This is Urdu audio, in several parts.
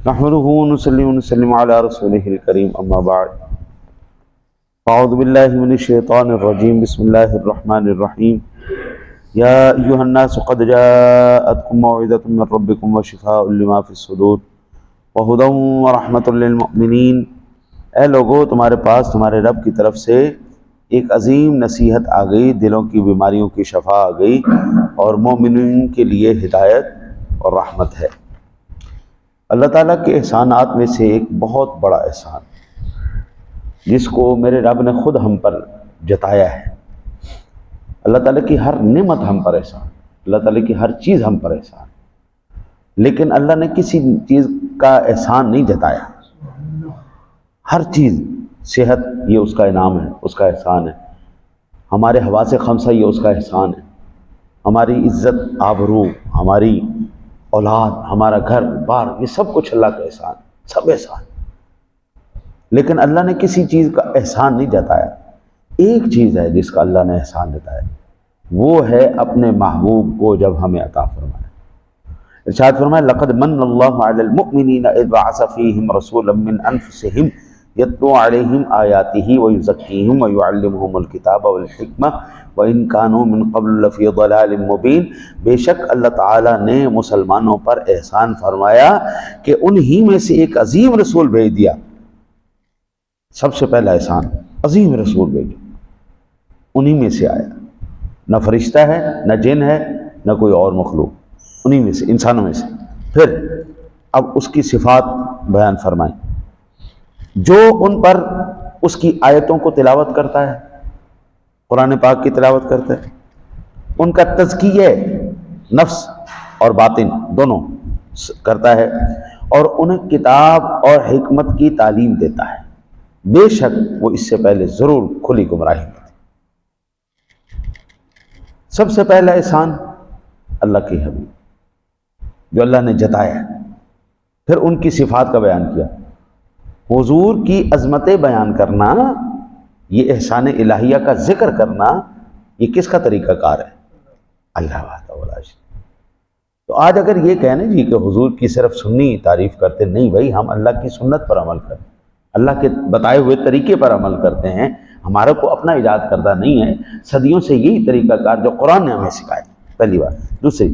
نحمده ونصلي ونسلم على رسوله الكريم اما بعد اعوذ بالله من الشیطان الرجیم بسم اللہ الرحمن الرحیم یا ایہا الناس قد جاءتکم موعظۃ من ربکم وشفاء لما فی الصدور وہدی ورحمۃ للمؤمنین، اے لوگو تمہارے پاس تمہارے رب کی طرف سے ایک عظیم نصیحت آ گئی، دلوں کی بیماریوں کی شفا آ گئی اور مومنین کے لیے ہدایت اور رحمت ہے۔ اللہ تعالیٰ کے احسانات میں سے ایک بہت بڑا احسان جس کو میرے رب نے خود ہم پر جتایا ہے، اللہ تعالیٰ کی ہر نعمت ہم پر احسان، اللہ تعالیٰ کی ہر چیز ہم پر احسان، لیکن اللہ نے کسی چیز کا احسان نہیں جتایا۔ ہر چیز، صحت یہ اس کا انعام ہے، اس کا احسان ہے، ہمارے حواس خمسہ یہ اس کا احسان ہے، ہماری عزت آبرو، ہماری اولاد، ہمارا گھر بار، یہ سب کچھ اللہ کا احسان، سب احسان، لیکن اللہ نے کسی چیز کا احسان نہیں جتایا۔ ایک چیز ہے جس کا اللہ نے احسان جتایا، وہ ہے اپنے محبوب کو جب ہمیں عطا فرمایا۔ ارشاد فرمایا لقد من اللہ علی المؤمنین اذ بعث فیہم رسولا من انفسہم یتلو علیہم آیاتہ ویزکیہم ویعلمہم الکتاب والحکمہ وَإِن كَانُوا مِن قَبْلُ لَفِي ضَلَالٍ مُبِينٍ، بے شک اللہ تعالیٰ نے مسلمانوں پر احسان فرمایا کہ انہی میں سے ایک عظیم رسول بھیج دیا۔ سب سے پہلا احسان، عظیم رسول بھیجا، انہی میں سے آیا، نہ فرشتہ ہے، نہ جن ہے، نہ کوئی اور مخلوق، انہی میں سے، انسانوں میں سے۔ پھر اب اس کی صفات بیان فرمائیں، جو ان پر اس کی آیتوں کو تلاوت کرتا ہے، قرآن پاک کی تلاوت کرتا ہے، ان کا تزکیہ نفس اور باطن دونوں کرتا ہے، اور انہیں کتاب اور حکمت کی تعلیم دیتا ہے، بے شک وہ اس سے پہلے ضرور کھلی گمراہی میں تھے۔ سب سے پہلا احسان اللہ کی حبیب جو اللہ نے جتایا ہے، پھر ان کی صفات کا بیان کیا۔ حضور کی عظمتیں بیان کرنا، یہ احسان الہیہ کا ذکر کرنا، یہ کس کا طریقہ کار ہے؟ اللہ وحدہ لا شریک۔ تو آج اگر یہ کہنے جی کہ حضور کی صرف سنی تعریف کرتے، نہیں بھائی، ہم اللہ کی سنت پر عمل کرتے ہیں، اللہ کے بتائے ہوئے طریقے پر عمل کرتے ہیں، ہمارا کو اپنا ایجاد کردہ نہیں ہے، صدیوں سے یہی طریقہ کار جو قرآن نے ہمیں سکھایا، پہلی بات۔ دوسری،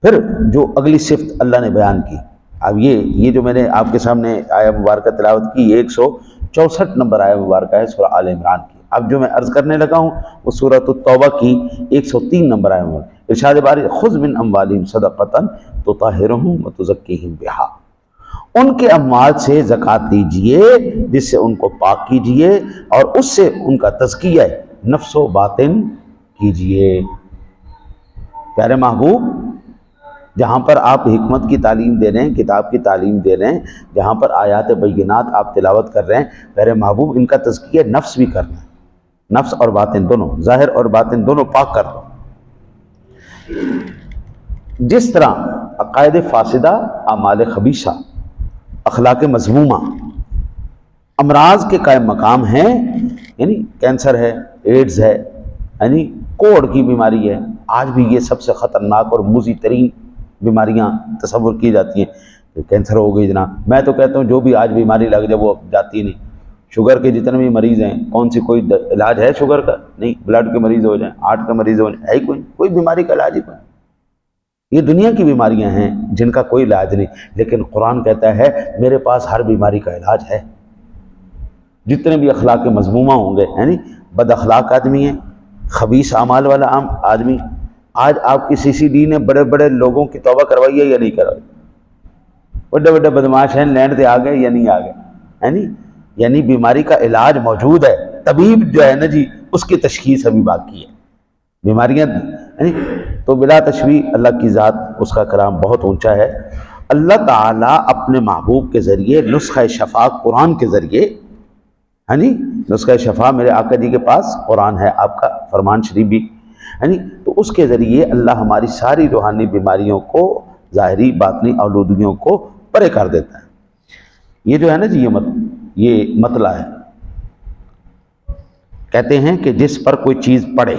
پھر جو اگلی صفت اللہ نے بیان کی، اب یہ جو میں نے آپ کے سامنے آیہ مبارکہ تلاوت کی، 164 نمبر آیہ مبارکہ ہے سورہ آل عمران کی۔ اب جو میں عرض کرنے لگا ہوں وہ سورۃ التوبہ کی 103 نمبر آیہ مبارکہ۔ ارشاد باری خذ من اموالہم صدقۃ تطہرہم وتزکیہم بہا، ان کے اموال سے زکوٰۃ دیجئے جس سے ان کو پاک کیجئے اور اس سے ان کا تزکیہ نفس و باطن کیجئے۔ پیارے محبوب، جہاں پر آپ حکمت کی تعلیم دے رہے ہیں، کتاب کی تعلیم دے رہے ہیں، جہاں پر آیات بینات آپ تلاوت کر رہے ہیں، میرے محبوب ان کا تزکیہ نفس بھی کرنا ہے، نفس اور باطن دونوں، ظاہر اور باطن دونوں پاک کر دو۔ جس طرح عقائد فاسدہ، اعمال خبیثہ، اخلاق مذمومہ، امراض کے قائم مقام ہیں، یعنی کینسر ہے، ایڈز ہے، یعنی کوڑ کی بیماری ہے، آج بھی یہ سب سے خطرناک اور موذی ترین بیماریاں تصور کی جاتی ہیں۔ کینسر ہو گئی جناب، میں تو کہتا ہوں جو بھی آج بیماری لگ جائے وہ جاتی نہیں۔ شوگر کے جتنے بھی مریض ہیں، کون سی کوئی علاج ہے شوگر کا؟ نہیں۔ بلڈ کے مریض ہو جائیں، ہارٹ کے مریض ہو جائیں، ہے ہی کوئی بیماری کا علاج ہی کوئی۔ یہ دنیا کی بیماریاں ہیں جن کا کوئی علاج نہیں، لیکن قرآن کہتا ہے میرے پاس ہر بیماری کا علاج ہے۔ جتنے بھی اخلاق مذمومہ ہوں گے، یعنی بد اخلاق آدمی ہیں، خبیث اعمال والا عام آدمی، آج آپ کی سی سی ڈی نے بڑے بڑے لوگوں کی توبہ کروائی ہے یا نہیں کروائی؟ بڑے بڑے بدماش ہیں، لینڈ سے آ گئے یا نہیں آ گئے؟ یعنی بیماری کا علاج موجود ہے، طبیب جو ہے نا جی، اس کی تشخیص ابھی باقی ہے۔ بیماریاں تو بلا تشبیہ اللہ کی ذات، اس کا کلام بہت اونچا ہے۔ اللہ تعالیٰ اپنے محبوب کے ذریعے نسخہ شفا قرآن کے ذریعے، نسخہ شفا میرے آقا جی کے پاس قرآن ہے، آپ کا فرمان شریف بھی، تو اس کے ذریعے اللہ ہماری ساری روحانی بیماریوں کو، ظاہری باطنی آلودگیوں کو پرے کر دیتا ہے۔ یہ جو ہے نا جی، یہ مطلع ہے۔ کہتے ہیں کہ جس پر کوئی چیز پڑے،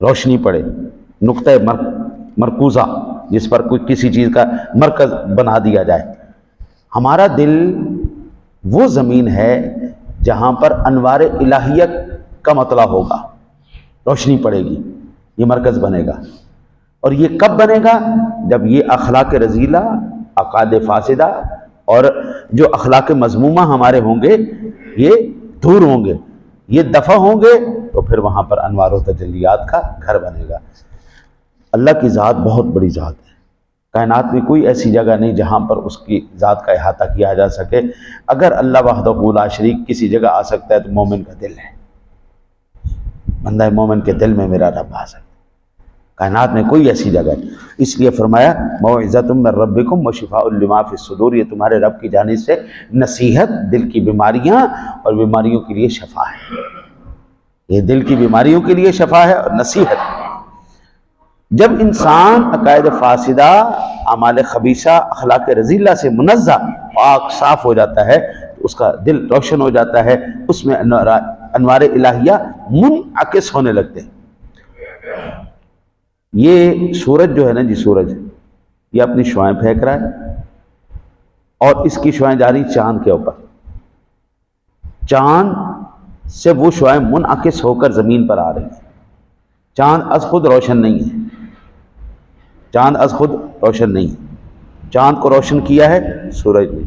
روشنی پڑے، نقطہ مرکوزہ، جس پر کوئی کسی چیز کا مرکز بنا دیا جائے۔ ہمارا دل وہ زمین ہے جہاں پر انوار الہیت کا مطلع ہوگا، روشنی پڑے گی، یہ مرکز بنے گا۔ اور یہ کب بنے گا؟ جب یہ اخلاق رذیلہ، عقائد فاسدہ اور جو اخلاق مذمومہ ہمارے ہوں گے یہ دور ہوں گے، یہ دفع ہوں گے، تو پھر وہاں پر انوار و تجلیات کا گھر بنے گا۔ اللہ کی ذات بہت بڑی ذات ہے، کائنات میں کوئی ایسی جگہ نہیں جہاں پر اس کی ذات کا احاطہ کیا جا سکے۔ اگر اللہ وحدہ لا شریک کسی جگہ آ سکتا ہے تو مومن کا دل ہے، بندہ مومن کے دل میں میرا رب آ سکتا ہے، کائنات میں کوئی ایسی جگہ نہیں۔ اس لیے فرمایا موعظۃ من ربکم وشفاء لما فی الصدور، یہ تمہارے رب کی جانب سے نصیحت، دل کی بیماریاں اور بیماریوں کے لیے شفا ہے، یہ دل کی بیماریوں کے لیے شفا ہے اور نصیحت ہے۔ جب انسان عقائد فاسدہ، اعمال خبیثہ، اخلاق رذیلہ سے منزہ، پاک صاف ہو جاتا ہے تو اس کا دل روشن ہو جاتا ہے، اس میں انوار الہیہ منعکس ہونے لگتے ہیں۔ یہ سورج جو ہے نا جی، سورج یہ اپنی شعاعیں پھینک رہا ہے اور اس کی شعاعیں جا رہی چاند کے اوپر، چاند سے وہ شعاعیں منعکس ہو کر زمین پر آ رہی ہیں۔ چاند از خود روشن نہیں ہے، چاند از خود روشن نہیں ہے، چاند کو روشن کیا ہے سورج نے،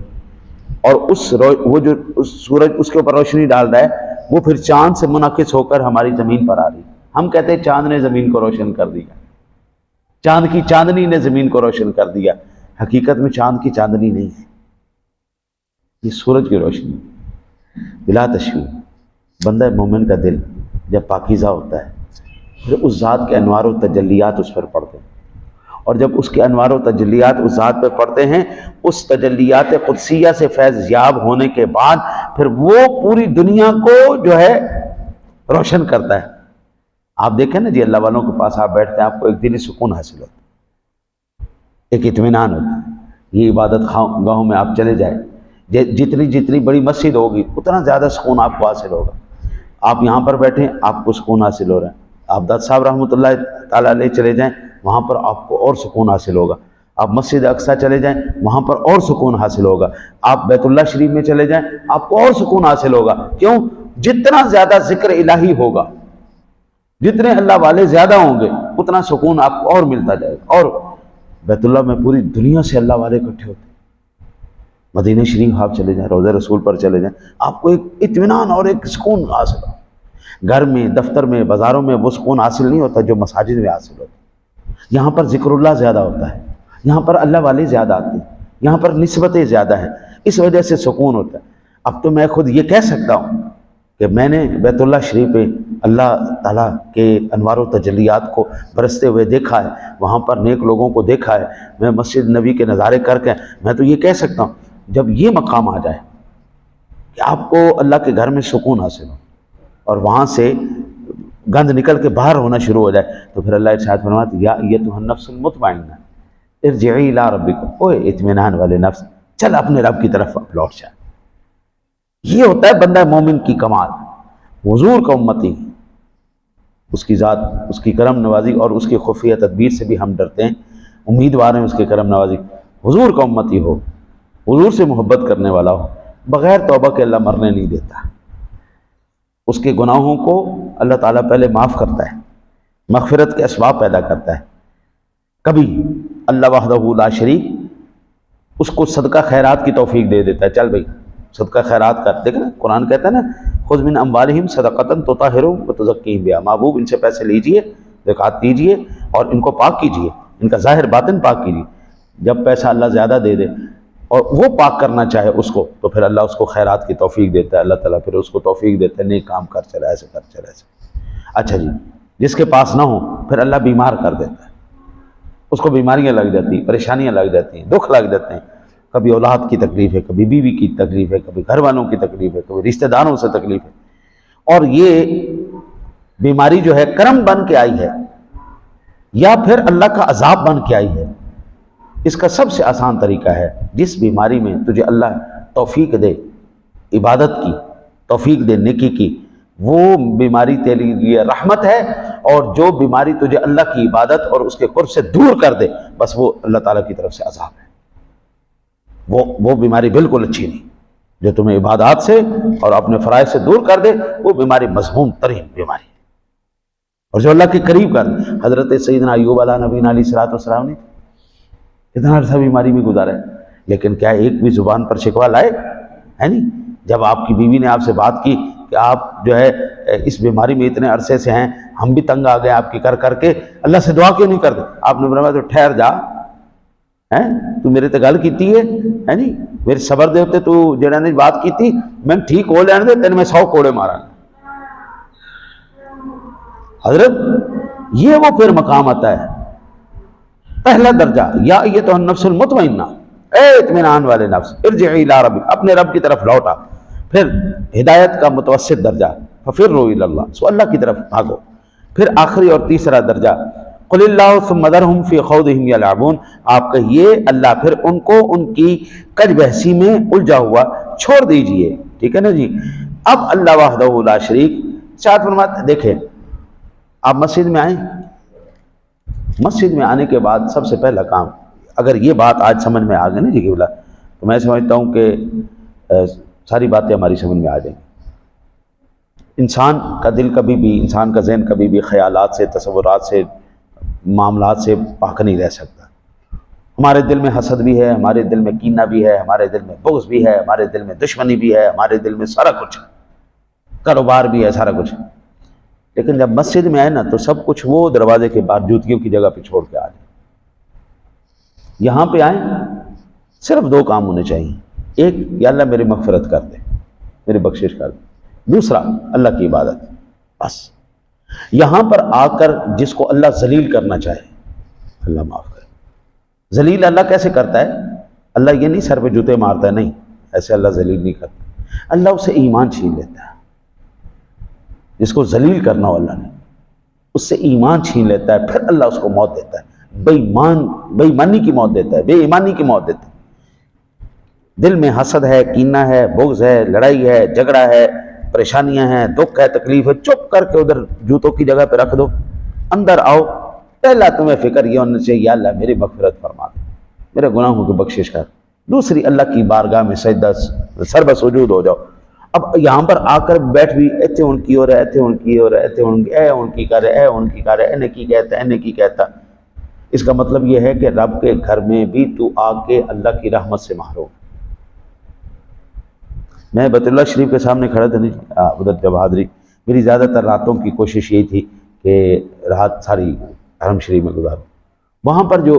اور وہ جو سورج اس کے اوپر روشنی ڈال رہا ہے وہ پھر چاند سے منعکس ہو کر ہماری زمین پر آ رہی ہے۔ ہم کہتے ہیں چاند نے زمین کو روشن کر دیا، چاند کی چاندنی نے زمین کو روشن کر دیا، حقیقت میں چاند کی چاندنی نہیں ہے، یہ سورج کی روشنی۔ بلا تشبیہ بندہ مومن کا دل جب پاکیزہ ہوتا ہے پھر اس ذات کے انوار و تجلیات اس پر پڑتے ہیں، اور جب اس کے انوار و تجلیات اس ذات پہ پڑتے ہیں، اس تجلیات قدسیہ سے فیض یاب ہونے کے بعد پھر وہ پوری دنیا کو جو ہے روشن کرتا ہے۔ آپ دیکھیں نا جی، اللہ والوں کے پاس آپ بیٹھتے ہیں، آپ کو ایک دلی سکون حاصل ہوتا ہے، ایک اطمینان ہوتا ہے۔ یہ عبادت گاہوں میں آپ چلے جائیں، جتنی بڑی مسجد ہوگی اتنا زیادہ سکون آپ کو حاصل ہوگا۔ آپ یہاں پر بیٹھیں آپ کو سکون حاصل ہو رہا ہے، آپ داد صاحب رحمۃ اللہ تعالیٰ علیہ چلے جائیں وہاں پر آپ کو اور سکون حاصل ہوگا، آپ مسجد اقصیٰ چلے جائیں وہاں پر اور سکون حاصل ہوگا، آپ بیت اللہ شریف میں چلے جائیں آپ کو اور سکون حاصل ہوگا۔ کیوں؟ جتنا زیادہ ذکر الہی ہوگا، جتنے اللہ والے زیادہ ہوں گے اتنا سکون آپ کو اور ملتا جائے گا۔ اور بیت اللہ میں پوری دنیا سے اللہ والے اکٹھے ہوتے ہیں، مدینہ شریف آپ چلے جائیں، روضہ رسول پر چلے جائیں، آپ کو ایک اطمینان اور ایک سکون حاصل ہوگا۔ گھر میں، دفتر میں، بازاروں میں وہ سکون حاصل نہیں ہوتا جو مساجد میں حاصل ہوتا ہے۔ یہاں پر ذکر اللہ زیادہ ہوتا ہے، یہاں پر اللہ والے زیادہ آتے ہیں، یہاں پر نسبتیں زیادہ ہیں، اس وجہ سے سکون ہوتا ہے۔ اب تو میں خود یہ کہہ سکتا ہوں کہ میں نے بیت اللہ شریف پہ اللہ تعالیٰ کے انوار و تجلیات کو برستے ہوئے دیکھا ہے، وہاں پر نیک لوگوں کو دیکھا ہے، میں مسجد نبی کے نظارے کر کے میں تو یہ کہہ سکتا ہوں جب یہ مقام آ جائے کہ آپ کو اللہ کے گھر میں سکون حاصل ہو اور وہاں سے گند نکل کے باہر ہونا شروع ہو جائے تو پھر اللہ ارشاد فرماتا ہے یا ایتھا النفس المطمئنہ ارجعی الی ربک، اوے اطمینان والے نفس چل اپنے رب کی طرف لوٹ جا۔ یہ ہوتا ہے بندہ مومن کی کمال۔ حضور کا امتی، اس کی ذات، اس کی کرم نوازی اور اس کی خفیہ تدبیر سے بھی ہم ڈرتے ہیں، امیدوار ہیں اس کے کرم نوازی۔ حضور کا امتی ہو، حضور سے محبت کرنے والا ہو، بغیر توبہ کے اللہ مرنے نہیں دیتا، اس کے گناہوں کو اللہ تعالیٰ پہلے معاف کرتا ہے، مغفرت کے اسباب پیدا کرتا ہے۔ کبھی اللہ وحدہ لا شریک اس کو صدقہ خیرات کی توفیق دے دیتا ہے، چل بھائی صدقہ خیرات کر۔ دیکھیں نا قرآن کہتا ہے نا خذ من اموالہم صدقۃ تطہرہم وتزکیہم بہا، محبوب ان سے پیسے لیجئے، زکوٰۃ دیجئے اور ان کو پاک کیجئے، ان کا ظاہر باطن پاک کیجئے۔ جب پیسہ اللہ زیادہ دے دے اور وہ پاک کرنا چاہے اس کو تو پھر اللہ اس کو خیرات کی توفیق دیتا ہے، اللہ تعالیٰ پھر اس کو توفیق دیتا ہے، نیک کام کر چلا ایسے کر چلا ایسے۔ اچھا جی، جس کے پاس نہ ہو پھر اللہ بیمار کر دیتا ہے، اس کو بیماریاں لگ جاتی ہیں، پریشانیاں لگ جاتی ہیں، دکھ لگ جاتے ہیں، کبھی اولاد کی تکلیف ہے، کبھی بیوی کی تکلیف ہے، کبھی گھر والوں کی تکلیف ہے، کبھی رشتہ داروں سے تکلیف ہے، اور یہ بیماری جو ہے کرم بن کے آئی ہے یا پھر اللہ کا عذاب بن کے آئی ہے۔ اس کا سب سے آسان طریقہ ہے جس بیماری میں تجھے اللہ توفیق دے عبادت کی، توفیق دے نیکی کی، وہ بیماری تیرے لیے رحمت ہے، اور جو بیماری تجھے اللہ کی عبادت اور اس کے قرب سے دور کر دے، بس وہ اللہ تعالیٰ کی طرف سے عذاب ہے۔ وہ بیماری بالکل اچھی نہیں، جو تمہیں عبادات سے اور اپنے فرائض سے دور کر دے، وہ بیماری مذموم ترین بیماری ہے۔ اور جو اللہ کے قریب کر دے، حضرت سیدنا ایوب علیہ نبینا علیہ الصلوۃ والسلام نے کتنا عرصہ بیماری میں گزارا ہے، لیکن کیا ایک بھی زبان پر شکوہ لائے؟ ہے نہیں۔ جب آپ کی بیوی نے آپ سے بات کی کہ آپ جو ہے اس بیماری میں اتنے عرصے سے ہیں، ہم بھی تنگ آ گئے آپ کی کر کے، اللہ سے دعا کیوں نہیں کرتے؟ آپ نے فرمایا تو ٹھہر جا، تو میرے تے گل کیتی ہے نہیں، میرے صبر دے ہوتے تو جڑا نے بات کیتی، میں ٹھیک ہو لین دے، تین میں 100 کوڑے مارا۔ حضرت یہ وہ پھر مقام آتا ہے، پہلا درجہ، یا ایتھا النفس المطمئنہ، اے اطمینان والے نفس، ارجعی الی ربک، اپنے رب کی طرف لوٹا۔ پھر ہدایت کا متوسط درجہ، ففروا الی اللہ، سو اللہ کی طرف بھاگو۔ پھر آخری اور تیسرا درجہ، قل اللہ ثم ذرہم فی خوضہم یلعبون، آپ کہیے اللہ پھر ان کو ان کی کج بحثی میں الجھا ہوا چھوڑ دیجئے، ٹھیک ہے نا جی۔ اب اللہ وحدہ لا شریک، ساتھ فرماتے دیکھیں، آپ مسجد میں آئیں، مسجد میں آنے کے بعد سب سے پہلا کام، اگر یہ بات آج سمجھ میں آ گئی نا جی کہ بولا، تو میں سمجھتا ہوں کہ ساری باتیں ہماری سمجھ میں آ جائیں۔ انسان کا دل کبھی بھی، انسان کا ذہن کبھی بھی خیالات سے، تصورات سے، معاملات سے پاک نہیں رہ سکتا۔ ہمارے دل میں حسد بھی ہے، ہمارے دل میں کینہ بھی ہے، ہمارے دل میں بغض بھی ہے، ہمارے دل میں دشمنی بھی ہے، ہمارے دل میں سارا کچھ ہے، کاروبار بھی ہے، سارا کچھ ہے۔ لیکن جب مسجد میں آئے نا تو سب کچھ وہ دروازے کے بعد جوتیوں کی جگہ پہ چھوڑ کے آ جائیں۔ یہاں پہ آئیں، صرف 2 کام ہونے چاہیے، ایک یا اللہ میری مغفرت کر دے، میری بخشش کر دے، دوسرا اللہ کی عبادت، بس۔ یہاں پر آ کر جس کو اللہ ذلیل کرنا چاہے اللہ معاف کرے۔ ذلیل اللہ کیسے کرتا ہے؟ اللہ یہ نہیں سر پہ جوتے مارتا ہے، نہیں، ایسے اللہ ذلیل نہیں کرتا۔ اللہ اسے ایمان چھین لیتا ہے، جس کو ذلیل کرنا ہو اللہ نے اس سے ایمان چھین لیتا ہے، پھر اللہ اس کو موت دیتا ہے، بے ایمانی کی موت دیتا ہے، بے ایمانی کی موت دیتا ہے۔ دل میں حسد ہے، کینہ ہے، بغض ہے، لڑائی ہے، جھگڑا ہے، پریشانیاں ہیں، دکھ ہے، تکلیف ہے، چپ کر کے ادھر جوتوں کی جگہ پہ رکھ دو، اندر آؤ۔ پہلا تمہیں فکر یہ ہونا چاہیے، یا اللہ میری مغفرت فرما دے، میرے گناہوں کی بخشش کر۔ دوسری، اللہ کی بارگاہ میں سجدہ سر بسجود ہو جاؤ۔ اب یہاں پر آ کر بیٹھ بھی ایتھے ان کی ہو رہا ہے، ایتھے ان کی ہو رہا ہے، ایتھے ان کی، اے ان کی کر رہے، اے ان کی کر رہے، اے کی کہتا ہے، اے کی کہتا۔ اس کا مطلب یہ ہے کہ رب کے گھر میں بھی تو آ کے اللہ کی رحمت سے محروم۔ میں بیت اللہ شریف کے سامنے کھڑا تھا نہیں ادھر جب حاضری، میری زیادہ تر راتوں کی کوشش یہی تھی کہ رات ساری حرم شریف میں گزاروں۔ وہاں پر جو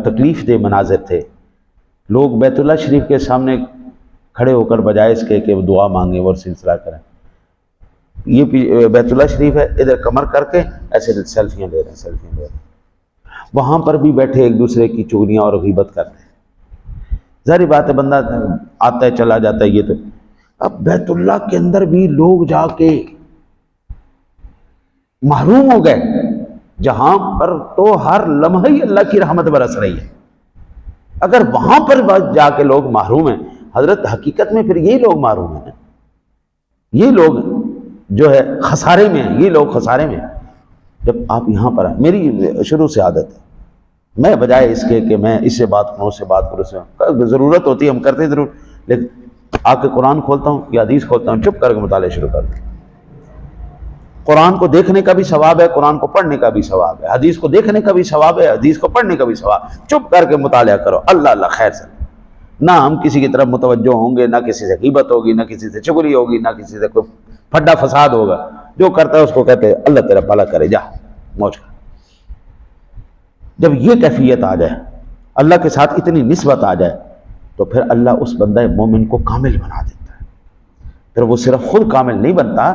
تکلیف دہ مناظر تھے، لوگ بیت اللہ شریف کے سامنے کھڑے ہو کر بجائے اس کے کہ وہ دعا مانگیں اور سلسلہ کریں، یہ بیت اللہ شریف ہے، ادھر کمر کر کے ایسے سیلفیاں لے رہے ہیں، وہاں پر بھی بیٹھے ایک دوسرے کی چغلیاں اور غیبت کرتے ہیں۔ ظاہری بات ہے، بندہ آتا ہے چلا جاتا ہے، یہ تو اب بیت اللہ کے اندر بھی لوگ جا کے محروم ہو گئے، جہاں پر تو ہر لمحہ ہی اللہ کی رحمت برس رہی ہے۔ اگر وہاں پر جا کے لوگ محروم ہیں، حضرت حقیقت میں پھر یہی لوگ محروم ہیں، یہ لوگ جو ہے خسارے میں ہیں، یہ لوگ خسارے میں ہیں۔ جب آپ یہاں پر آئیں، میری شروع سے عادت ہے، میں بجائے اس کے کہ میں اس سے بات کروں، اس سے بات کروں، سے ضرورت ہوتی ہے ہم کرتے ضرور، لیکن آ کے قرآن کھولتا ہوں یا حدیث کھولتا ہوں، چپ کر کے مطالعہ شروع کر دوں۔ قرآن کو دیکھنے کا بھی ثواب ہے، قرآن کو پڑھنے کا بھی ثواب ہے، حدیث کو دیکھنے کا بھی ثواب ہے، حدیث کو پڑھنے کا بھی ثواب۔ چپ کر کے مطالعہ کرو، اللہ اللہ خیر سے، نہ ہم کسی کی طرف متوجہ ہوں گے، نہ کسی سے غیبت ہوگی، نہ کسی سے چغلی ہوگی، نہ کسی سے کوئی پھڈا فساد ہوگا۔ جو کرتا ہے اس کو کہتے ہیں اللہ تیرا بھلا کرے، جا موج کر۔ جب یہ کیفیت آ جائے، اللہ کے ساتھ اتنی نسبت آ جائے، تو پھر اللہ اس بندہ مومن کو کامل بنا دیتا ہے۔ پھر وہ صرف خود کامل نہیں بنتا،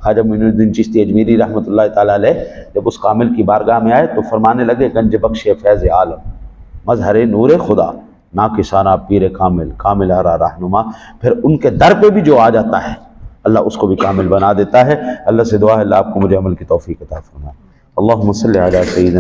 خواجہ معین الدین چشتی اجمیری رحمۃ اللہ تعالیٰ علیہ جب اس کامل کی بارگاہ میں آئے تو فرمانے لگے، گنج بخش فیض عالم، مظہر نور خدا، ناقصانہ پیر کامل، کامل ہرا رہنما۔ پھر ان کے در پہ بھی جو آ جاتا ہے اللہ اس کو بھی کامل بنا دیتا ہے۔ اللہ سے دعا ہے اللہ آپ کو مجھے عمل کی توفیق عطا فرمائے۔ اللہم صلی علی سیدنا